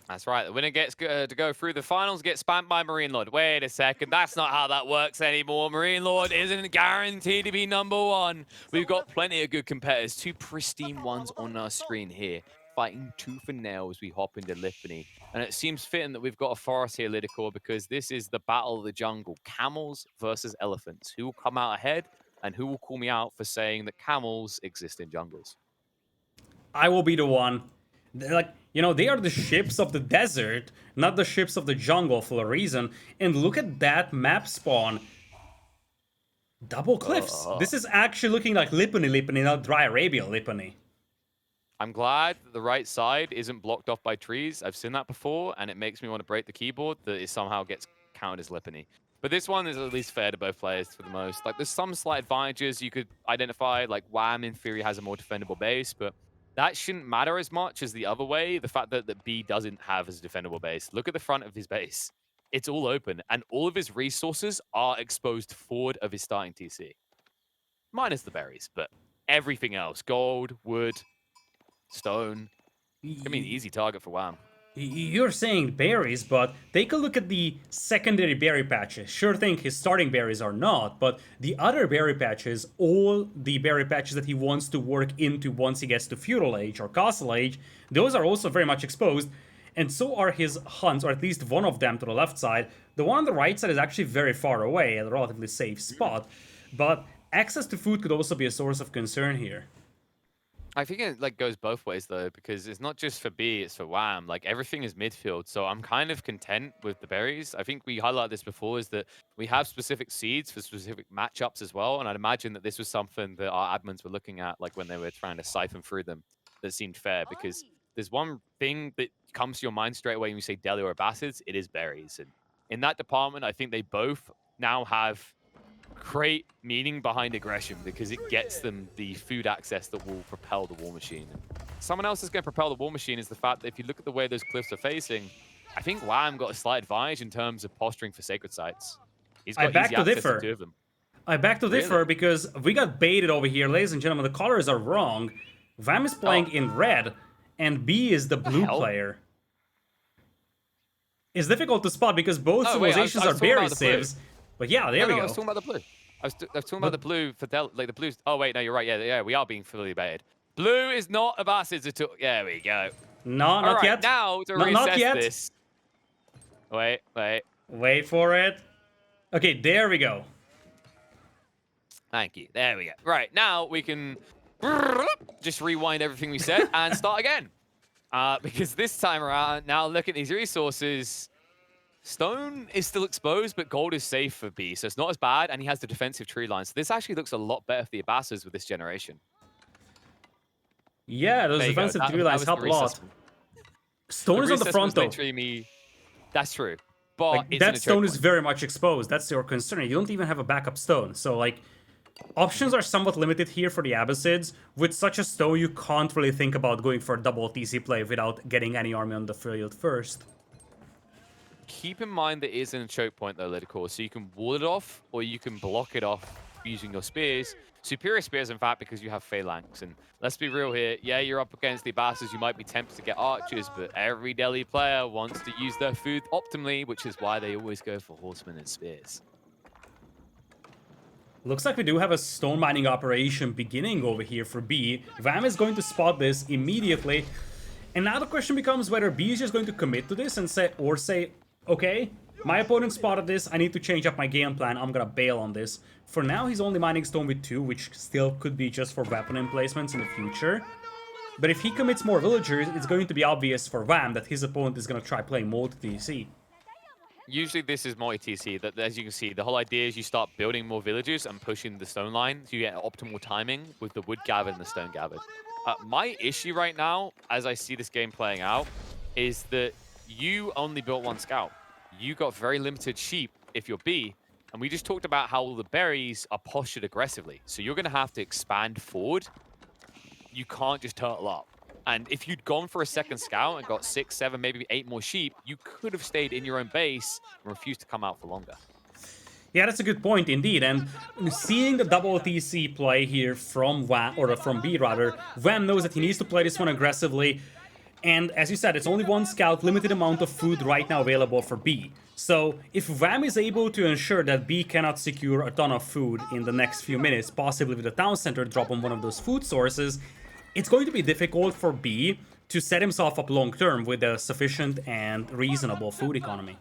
That's right. The winner gets to go through the finals, gets spanked by Marine Lord. Wait a second. That's not how that works anymore. Marine Lord isn't guaranteed to be #1. We've got plenty of good competitors. Two pristine ones on our screen here, fighting tooth and nail as we hop into Lippany. And it seems fitting that we've got a forest here, Lidakor, because this is the battle of the jungle. Camels versus elephants. Who will come out ahead and who will call me out for saying that camels exist in jungles? I will be the one. Like, you know, they are the ships of the desert, not the ships of the jungle for a reason. And look at that map spawn. Double cliffs. Uh, This is actually looking like Lippany, not Dry Arabia Lippany. I'm glad that the right side isn't blocked off by trees. I've seen that before, and it makes me want to break the keyboard that it somehow gets counted as Lippany. But this one is at least fair to both players for the most. Like, there's some slight advantages you could identify. Like, Wham, in theory, has a more defendable base, but that shouldn't matter as much as the other way. The fact that B doesn't have his defendable base. Look at the front of his base. It's all open, and all of his resources are exposed forward of his starting TC. Minus the berries, but everything else, gold, wood, stone. I mean, easy target for Wham. You're saying berries, but take a look at the secondary berry patches. Sure thing his starting berries are not, but the other berry patches, all the berry patches that he wants to work into once he gets to Feudal Age or Castle Age, those are also very much exposed. And so are his hunts, or at least one of them to the left side. The one on the right side is actually very far away, at a relatively safe spot. But access to food could also be a source of concern here. I think it like goes both ways though, because it's not just for B, it's for Wham. Like everything is midfield, so I'm kind of content with the berries. I think we highlighted this before, is that we have specific seeds for specific matchups as well, and I'd imagine that this was something that our admins were looking at, like when they were trying to siphon through them, that seemed fair. Because there's one thing that comes to your mind straight away when you say Deli or Bassids, it is berries, and in that department, I think they both now have great meaning behind aggression because it gets them the food access that will propel the war machine. And someone else is going to propel the war machine is the fact that if you look at the way those cliffs are facing, I think Wham got a slight advantage in terms of posturing for sacred sites. He's I got beg easy to access to differ. two of them. I beg to differ Really? because we got baited over here, ladies and gentlemen. The colors are wrong. Vam is playing Oh, in red, and B is the the blue hell? player. It's difficult to spot because both Oh, wait, I was civilizations are talking berry about the blue. civs. But yeah, there No, we no, I go. was talking about the blue. I was talking about But the blue for like the blues. Oh, wait, no, you're right. Yeah, yeah, we are being fully baited. Blue is not a Bassids at all. There we go. no, All not right, yet. now to No, not reassess yet. this. Wait, wait. Wait for it. Okay, there we go. Thank you. There we go. Right, now we can just rewind everything we said and start again. Because this time around, now look at these resources. Stone is still exposed, but gold is safe for B, so it's not as bad, and he has the defensive tree line. So this actually looks a lot better for the Abbasis with this generation. Yeah, those There you go. defensive That tree lines was the help a lot. reassessment. The Stone is on the reassessment front was though. literally me. That's true. But Like it's in that a choke stone is point. very much exposed. That's your concern. You don't even have a backup stone. So like options are somewhat limited here for the Abbasids. With such a stone, you can't really think about going for a double TC play without getting any army on the field first. Keep in mind that it is in a choke point though, Lidakor, so you can wall it off or you can block it off using your spears. Superior spears, in fact, because you have phalanx. And let's be real here, yeah, you're up against the Abbasis, you might be tempted to get archers, but every Delhi player wants to use their food optimally, which is why they always go for horsemen and spears. Looks like we do have a stone mining operation beginning over here for B. Vam is going to spot this immediately. And now the question becomes whether B is just going to commit to this and say, okay, my opponent spotted this, I need to change up my game plan, I'm gonna bail on this. For now, he's only mining stone with 2, which still could be just for weapon emplacements in the future. But if he commits more villagers, it's going to be obvious for Vam that his opponent is gonna try playing multi-TC. Usually this is multi-TC, that as you can see, the whole idea is you start building more villages and pushing the stone line, so you get optimal timing with the wood gathered and the stone gathered. My issue right now, as I see this game playing out, is that you only built 1 scout. You got very limited sheep if you're B, and we just talked about how all the berries are postured aggressively. So you're going to have to expand forward. You can't just turtle up. And if you'd gone for a second scout and got 6, 7, maybe 8 more sheep, you could have stayed in your own base and refused to come out for longer. Yeah, that's a good point indeed. And seeing the double TC play here from Vam, or from B rather, Vam knows that he needs to play this one aggressively. And as you said, it's only one scout, limited amount of food right now available for B. So if Vam is able to ensure that B cannot secure a ton of food in the next few minutes, possibly with a town center drop on one of those food sources, it's going to be difficult for B to set himself up long term with a sufficient and reasonable food economy.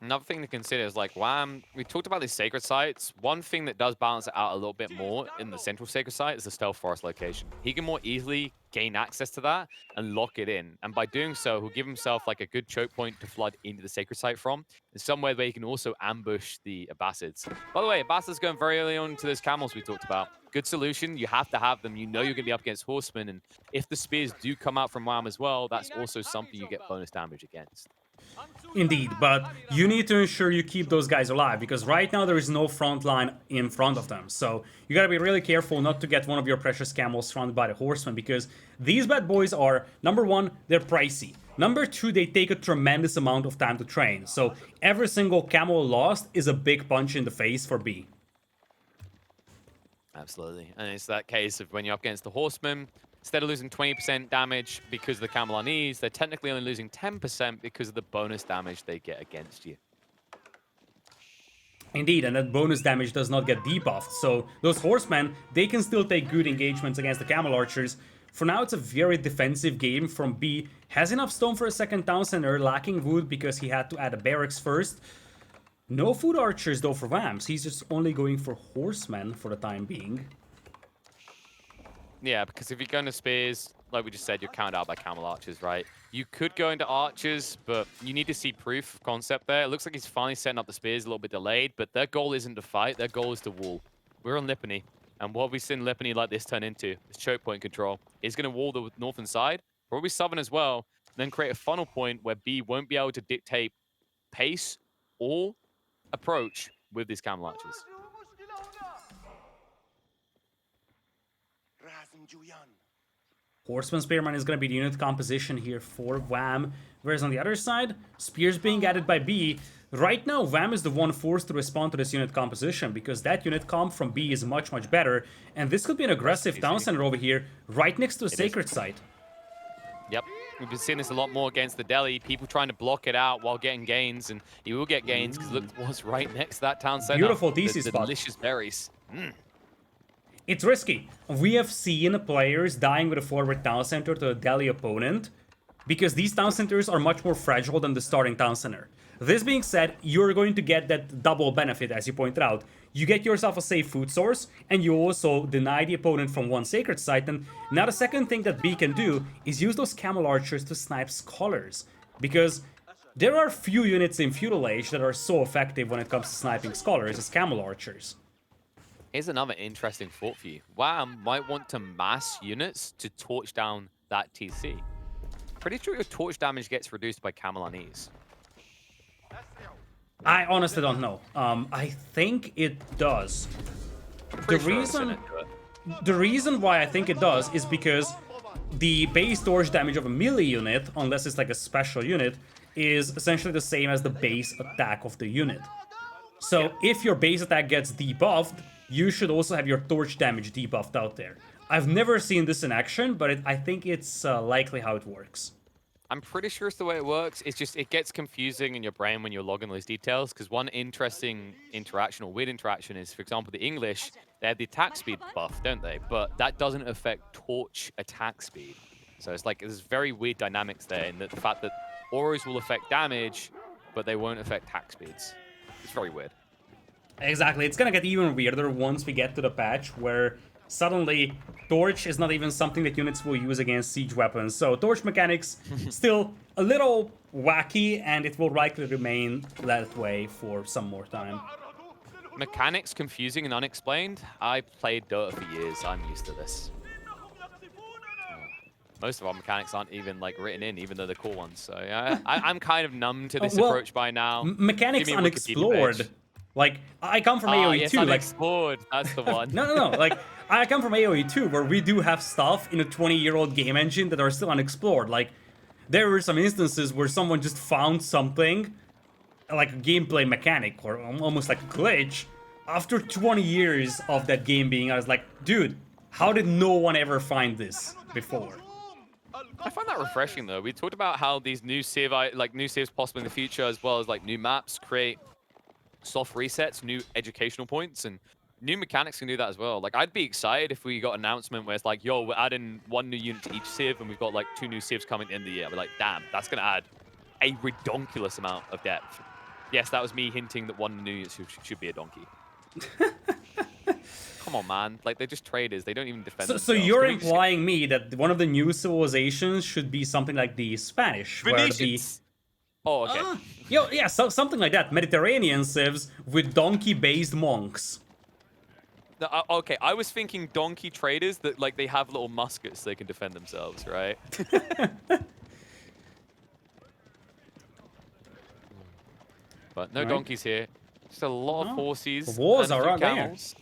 Another thing to consider is like Wham. We talked about these sacred sites. One thing that does balance it out a little bit more in the central sacred site is the stealth forest location. He can more easily gain access to that and lock it in. And by doing so, he'll give himself like a good choke point to flood into the sacred site from. In somewhere where he can also ambush the Abbasids. By the way, Abbasids going very early on to those camels we talked about. Good solution. You have to have them. You know you're going to be up against horsemen. And if the spears do come out from Wham as well, that's also something you get bonus damage against. Indeed, but you need to ensure you keep those guys alive, because right now there is no front line in front of them. So you gotta be really careful not to get one of your precious camels surrounded by the horsemen, because these bad boys are, number one, they're pricey. Number two, they take a tremendous amount of time to train. So every single camel lost is a big punch in the face for B. Absolutely. And it's that case of when you're up against the horsemen, instead of losing 20% damage because of the camel on ease, they're technically only losing 10% because of the bonus damage they get against you. Indeed, and that bonus damage does not get debuffed, so those horsemen, they can still take good engagements against the camel archers. For now, it's a very defensive game from B. Has enough stone for a second town center, lacking wood because he had to add a barracks first. No food archers though for Vamps, he's just only going for horsemen for the time being. Yeah, because if you go into spears, like we just said, you're counted out by camel archers, right? You could go into archers, but you need to see proof of concept there. It looks like he's finally setting up the spears, a little bit delayed, but their goal isn't to fight, their goal is to wall. We're on Lipany, and what we've seen Lipany like this turn into is choke point control. He's going to wall the northern side, probably southern as well, then create a funnel point where B won't be able to dictate pace or approach with these camel archers. Horseman Spearman is going to be the unit composition here for Wham, whereas on the other side, Spears being added by B. Right now, Wham is the one forced to respond to this unit composition, because that unit comp from B is much, much better, and this could be an aggressive town center over here, right next to a sacred site. Yep, we've been seeing this a lot more against the Delhi, people trying to block it out while getting gains, and he will get gains, because look what's right next to that town center. Beautiful DC spot. Delicious berries. It's risky. We have seen players dying with a forward town center to a Delhi opponent because these town centers are much more fragile than the starting town center. This being said, you're going to get that double benefit, as you pointed out. You get yourself a safe food source, and you also deny the opponent from one sacred site. And now the second thing that B can do is use those camel archers to snipe scholars, because there are few units in Feudal Age that are so effective when it comes to sniping scholars as camel archers. Here's another interesting thought for you. Wham might want to mass units to torch down that TC. Pretty sure your torch damage gets reduced by camel on ease. I honestly don't know. I think it does. The reason why I think it does is because the base torch damage of a melee unit, unless it's like a special unit, is essentially the same as the base attack of the unit. So if your base attack gets debuffed, you should also have your torch damage debuffed out there. I've never seen this in action, but I think it's likely how it works. I'm pretty sure it's the way it works. It's just, it gets confusing in your brain when you're logging those details, because one interesting interaction or weird interaction is, for example, the English, they have the attack speed buff, don't they? But that doesn't affect torch attack speed. So it's like, there's very weird dynamics there in the fact that auras will affect damage, but they won't affect attack speeds. It's very weird. Exactly, it's gonna get even weirder once we get to the patch where suddenly torch is not even something that units will use against siege weapons. So torch mechanics still a little wacky, and it will likely remain that way for some more time. Mechanics confusing and unexplained? I played Dota for years, I'm used to this. Most of our mechanics aren't even like written in, even though they're cool ones. So yeah, I'm kind of numb to this approach by now. Mechanics unexplored. Like, I come from AoE yes, 2, unexplored. That's the one. No. Like, I come from AoE 2, where we do have stuff in a 20-year-old game engine that are still unexplored. Like, there were some instances where someone just found something, like a gameplay mechanic, or almost like a glitch. After 20 years of that game being, I was like, dude, how did no one ever find this before? I find that refreshing though. We talked about how these new Civ, like new Civs possible in the future, as well as like new maps create soft resets, new educational points, and new mechanics can do that as well. Like, I'd be excited if we got an announcement where it's like, yo, we're adding 1 new unit to each Civ, and we've got like 2 new Civs coming in the year. We're like, damn, that's gonna add a redonkulous amount of depth. Yes, that was me hinting that 1 new unit should be a donkey. Come on, man. Like, they're just traders. They don't even defend themselves. So you're implying me that one of the new civilizations should be something like the Spanish, Venetians. where the... Oh, okay. Yeah, so, something like that. Mediterranean civs with donkey-based monks. No, okay, I was thinking donkey traders that, like, they have little muskets so they can defend themselves, right? But no donkeys here. Just a lot of horses. The wars and are right there. camels.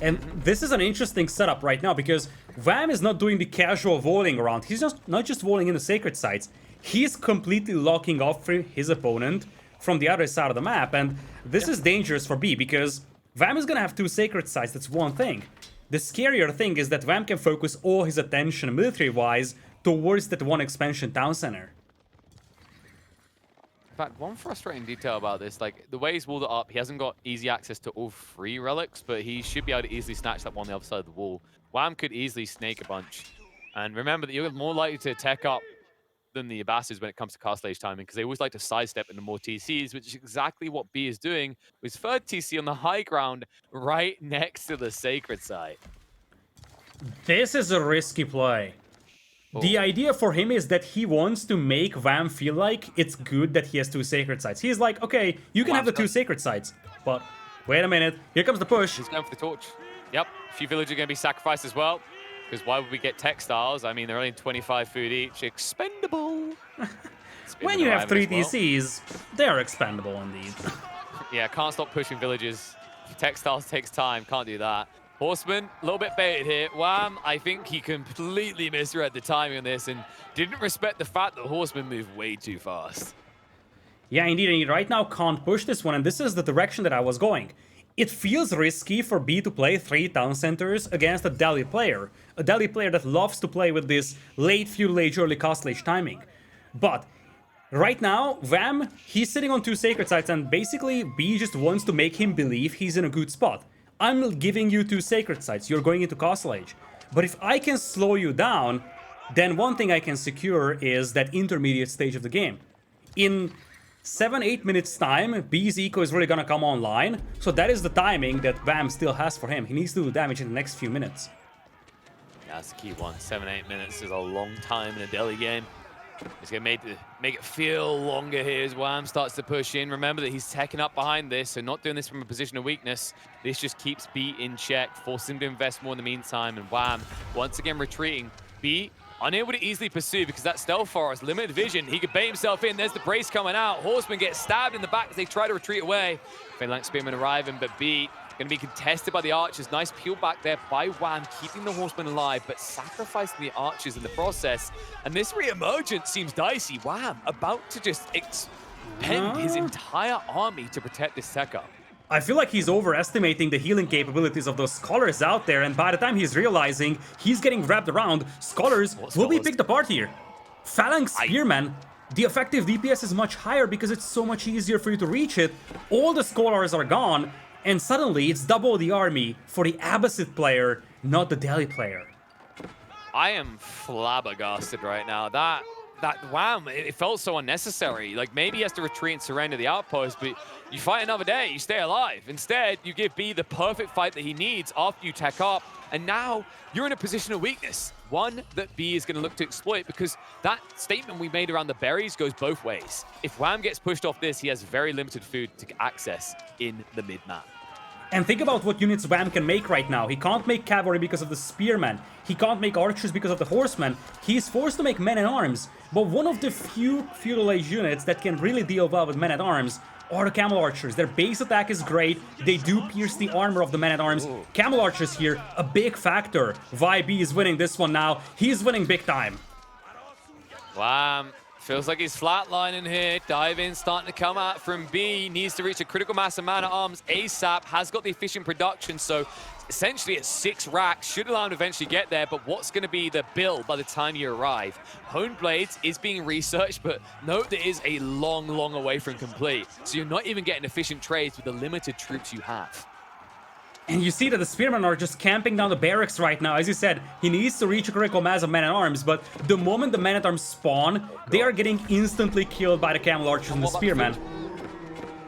And this is an interesting setup right now because Vam is not doing the casual volleying around. He's just not just volleying in the sacred sites. He's completely locking off his opponent from the other side of the map. And this is dangerous for B because Vam is going to have 2 sacred sites. That's one thing. The scarier thing is that Vam can focus all his attention military-wise towards that one expansion town center. In fact, one frustrating detail about this, like, the way he's walled it up, he hasn't got easy access to all 3 relics, but he should be able to easily snatch that one on the other side of the wall. Wham could easily snake a bunch. And remember that you're more likely to tech up than the Abbasses when it comes to castle age timing, because they always like to sidestep into more TCs, which is exactly what B is doing with his 3rd TC on the high ground right next to the sacred site. This is a risky play. The idea for him is that he wants to make Vam feel like it's good that he has 2 sacred sites. He's like, okay, you can have the 2 sacred sites, but wait a minute, here comes the push. He's going for the torch. Yep, a few villagers are going to be sacrificed as well, because why would we get textiles? I mean, they're only 25 food each. Expendable. When you have 3 DCs, they're expendable indeed. Yeah, can't stop pushing villagers. Textiles takes time, can't do that. Horseman, a little bit baited here. Wham, I think he completely misread the timing on this and didn't respect the fact that Horseman moved way too fast. Yeah, indeed, and he right now can't push this one, and this is the direction that I was going. It feels risky for B to play 3 town centers against a Delhi player. A Delhi player that loves to play with this late feudal age, early castle age timing. But right now, Vam, he's sitting on 2 sacred sites, and basically B just wants to make him believe he's in a good spot. I'm giving you 2 sacred sites, you're going into castle age. But if I can slow you down, then one thing I can secure is that intermediate stage of the game. In 7-8 minutes time, B's eco is really gonna come online, so that is the timing that Vam still has for him. He needs to do damage in the next few minutes. Yeah, that's the key one. 7-8 minutes is a long time in a Delhi game. He's going to make it feel longer here as Wham starts to push in. Remember that he's teching up behind this, so not doing this from a position of weakness. This just keeps B in check, forcing him to invest more in the meantime, and Wham once again retreating. B unable to easily pursue because that stealth forest, limited vision. He could bait himself in. There's the brace coming out. Horseman gets stabbed in the back as they try to retreat away. Phalanx Spearman arriving, but B going to be contested by the archers. Nice peel back there by Wham, keeping the horseman alive, but sacrificing the archers in the process. And this re-emergence seems dicey. Wham, about to just expend his entire army to protect this tech up. I feel like he's overestimating the healing capabilities of those scholars out there, and by the time he's realizing he's getting wrapped around, scholars will be picked apart here. Phalanx Spearman, the effective DPS is much higher because it's so much easier for you to reach it. All the scholars are gone, and suddenly it's double the army for the Abbasid player, not the Delhi player. I am flabbergasted right now. That Wham, it felt so unnecessary. Like, maybe he has to retreat and surrender the outpost, but you fight another day, you stay alive. Instead, you give B the perfect fight that he needs after you tech up, and now you're in a position of weakness. One that B is going to look to exploit, because that statement we made around the berries goes both ways. If Wham gets pushed off this, he has very limited food to access in the mid-map. And think about what units Wham can make right now. He can't make cavalry because of the spearmen. He can't make archers because of the horsemen. He's forced to make men-at-arms. But one of the few feudal age units that can really deal well with men-at-arms are the camel archers. Their base attack is great. They do pierce the armor of the men-at-arms. Camel archers here, a big factor. Vi B is winning this one now. He's winning big time. Wham Feels like he's flatlining here. Dive in starting to come out from B. Needs to reach a critical mass of man-at-arms ASAP. Has got the efficient production, so essentially at 6 racks. Should allow him to eventually get there, but what's going to be the bill by the time you arrive? Honed Blades is being researched, but note that it is a long, long away from complete. So you're not even getting efficient trades with the limited troops you have. And you see that the Spearmen are just camping down the barracks right now. As you said, he needs to reach a critical mass of men-at-arms, but the moment the men-at-arms spawn, they are getting instantly killed by the Camel Archers and the Spearmen.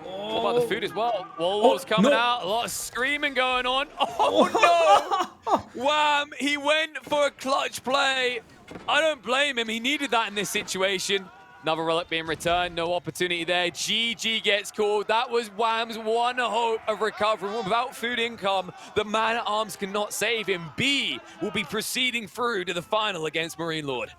What about the food as well? Wololo's coming out. A lot of screaming going on. Oh, no! Wham! He went for a clutch play. I don't blame him. He needed that in this situation. Another relic being returned. No opportunity there. GG gets called. That was Wham's one hope of recovery. Without food income, the man-at-arms cannot save him. B will be proceeding through to the final against Marine Lord.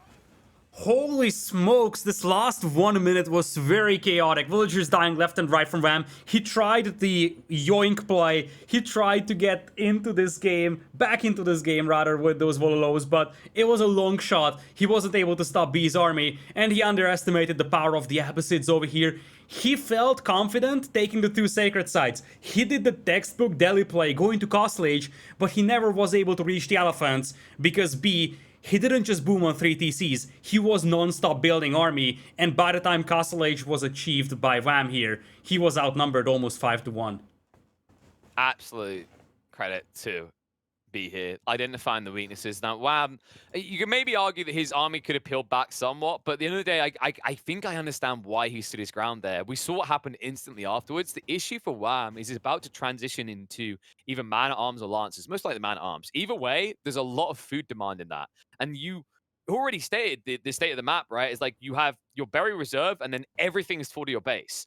Holy smokes, this last 1 minute was very chaotic. Villagers dying left and right from Wham. He tried the yoink play. He tried to get into this game, back into this game rather, with those Vololos, but it was a long shot. He wasn't able to stop B's army, and he underestimated the power of the Abbasids over here. He felt confident taking the 2 sacred sites. He did the textbook Delhi play, going to Castle Age, but he never was able to reach the elephants because B, he didn't just boom on 3 TCs, he was non-stop building army, and by the time Castle Age was achieved by Wham here, he was outnumbered almost 5-1. Absolute credit to B here, identifying the weaknesses. Now, Wham, you can maybe argue that his army could have peeled back somewhat, but at the end of the day, I think I understand why he stood his ground there. We saw what happened instantly afterwards. The issue for Wham is he's about to transition into either man-at-arms or lancers, most likely man-at-arms. Either way, there's a lot of food demand in that. And you already stated the state of the map, right? It's like you have your berry reserve and then everything is full to your base.